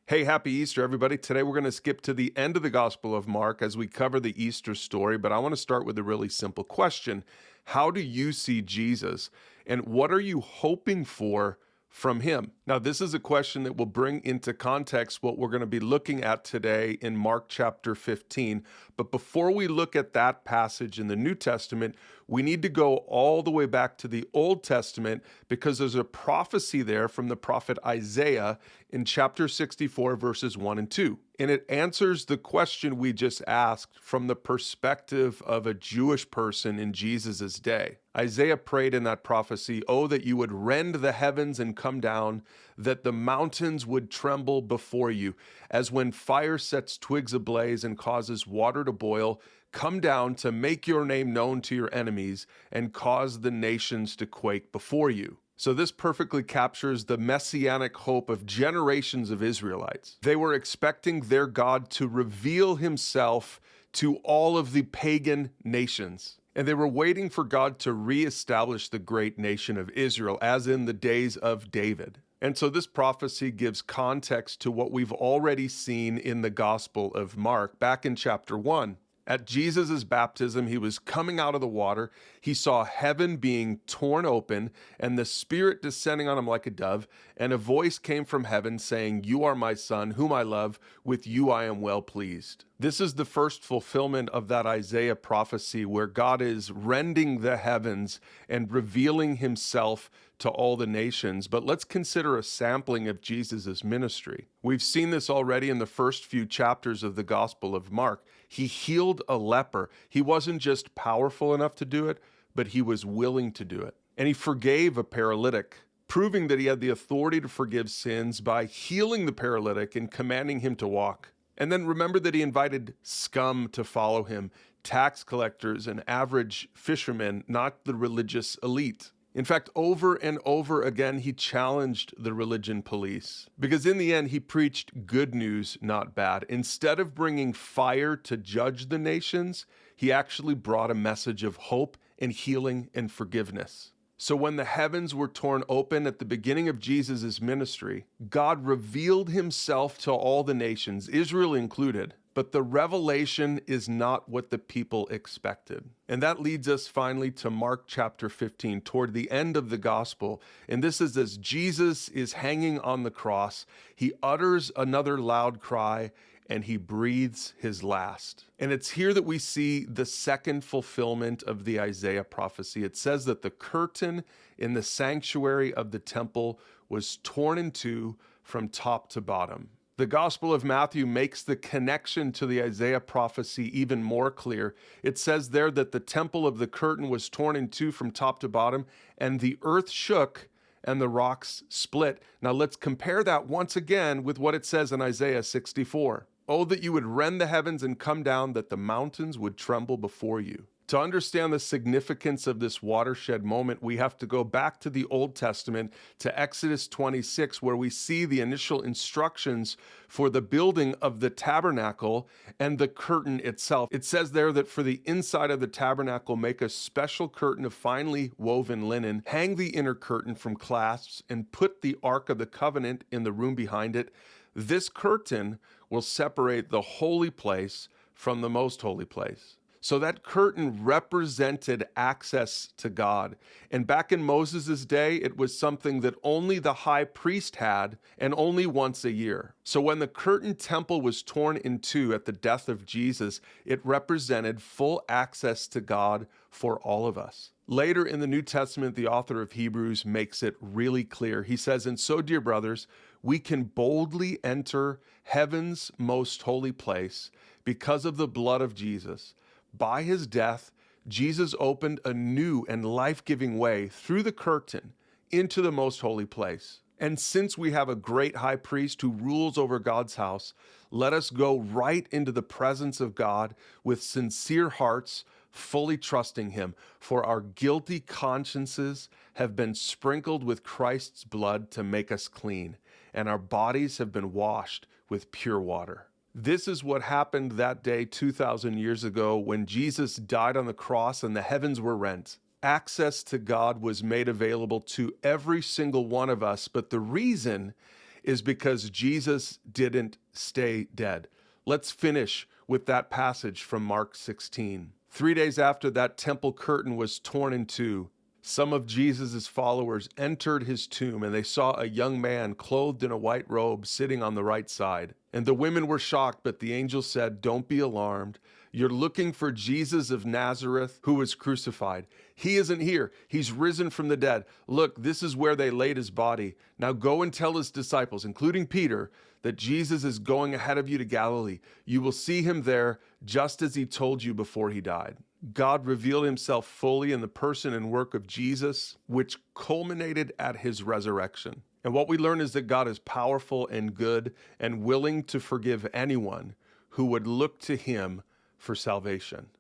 Hey, happy Easter, everybody. Today we're going to skip to the end of the Gospel of Mark as we cover the Easter story, but I want to start with a really simple question. How do you see Jesus, and what are you hoping for from him? Now, this is a question that will bring into context what we're going to be looking at today in Mark chapter 15. But before we look at that passage in the New Testament, we need to go all the way back to the Old Testament because there's a prophecy there from the prophet Isaiah in chapter 64, verses 1 and 2. And it answers the question we just asked from the perspective of a Jewish person in Jesus' day. Isaiah prayed in that prophecy, "Oh, that you would rend the heavens and come down, that the mountains would tremble before you, as when fire sets twigs ablaze and causes water to boil. Come down to make your name known to your enemies and cause the nations to quake before you." So this perfectly captures the messianic hope of generations of Israelites. They were expecting their God to reveal himself to all of the pagan nations. And they were waiting for God to reestablish the great nation of Israel, as in the days of David. And so this prophecy gives context to what we've already seen in the Gospel of Mark back in chapter 1. At Jesus' baptism, he was coming out of the water. He saw heaven being torn open and the Spirit descending on him like a dove. And a voice came from heaven saying, "You are my Son, whom I love. With you I am well pleased." This is the first fulfillment of that Isaiah prophecy where God is rending the heavens and revealing himself to all the nations. But let's consider a sampling of Jesus' ministry. We've seen this already in the first few chapters of the Gospel of Mark. He healed a leper. He wasn't just powerful enough to do it, but he was willing to do it. And he forgave a paralytic, proving that he had the authority to forgive sins by healing the paralytic and commanding him to walk. And then remember that he invited scum to follow him, tax collectors and average fishermen, not the religious elite. In fact, over and over again, he challenged the religion police because in the end, he preached good news, not bad. Instead of bringing fire to judge the nations, he actually brought a message of hope and healing and forgiveness. So when the heavens were torn open at the beginning of Jesus' ministry, God revealed himself to all the nations, Israel included. But the revelation is not what the people expected. And that leads us finally to Mark chapter 15, toward the end of the gospel. And this is as Jesus is hanging on the cross, he utters another loud cry and he breathes his last. And it's here that we see the second fulfillment of the Isaiah prophecy. It says that the curtain in the sanctuary of the temple was torn in two from top to bottom. The Gospel of Matthew makes the connection to the Isaiah prophecy even more clear. It says there that the temple of the curtain was torn in two from top to bottom, and the earth shook and the rocks split. Now let's compare that once again with what it says in Isaiah 64. "Oh, that you would rend the heavens and come down, that the mountains would tremble before you." To understand the significance of this watershed moment, we have to go back to the Old Testament, to Exodus 26, where we see the initial instructions for the building of the tabernacle and the curtain itself. It says there that for the inside of the tabernacle, make a special curtain of finely woven linen, hang the inner curtain from clasps, and put the Ark of the Covenant in the room behind it. This curtain will separate the holy place from the most holy place. So that curtain represented access to God. And back in Moses' day, it was something that only the high priest had, and only once a year. So when the curtain temple was torn in two at the death of Jesus, it represented full access to God for all of us. Later in the New Testament, the author of Hebrews makes it really clear. He says, "And so, dear brothers, we can boldly enter heaven's most holy place because of the blood of Jesus. By his death, Jesus opened a new and life-giving way through the curtain into the most holy place. And since we have a great high priest who rules over God's house, let us go right into the presence of God with sincere hearts, fully trusting him. For our guilty consciences have been sprinkled with Christ's blood to make us clean, and our bodies have been washed with pure water." This is what happened that day 2,000 years ago when Jesus died on the cross and the heavens were rent. Access to God was made available to every single one of us, but the reason is because Jesus didn't stay dead. Let's finish with that passage from Mark 16. 3 days after that temple curtain was torn in two, some of Jesus' followers entered his tomb, and they saw a young man clothed in a white robe sitting on the right side. And the women were shocked, but the angel said, "Don't be alarmed. You're looking for Jesus of Nazareth who was crucified. He isn't here. He's risen from the dead. Look, this is where they laid his body. Now go and tell his disciples, including Peter, that Jesus is going ahead of you to Galilee. You will see him there just as he told you before he died." God revealed himself fully in the person and work of Jesus, which culminated at his resurrection. And what we learn is that God is powerful and good and willing to forgive anyone who would look to him for salvation.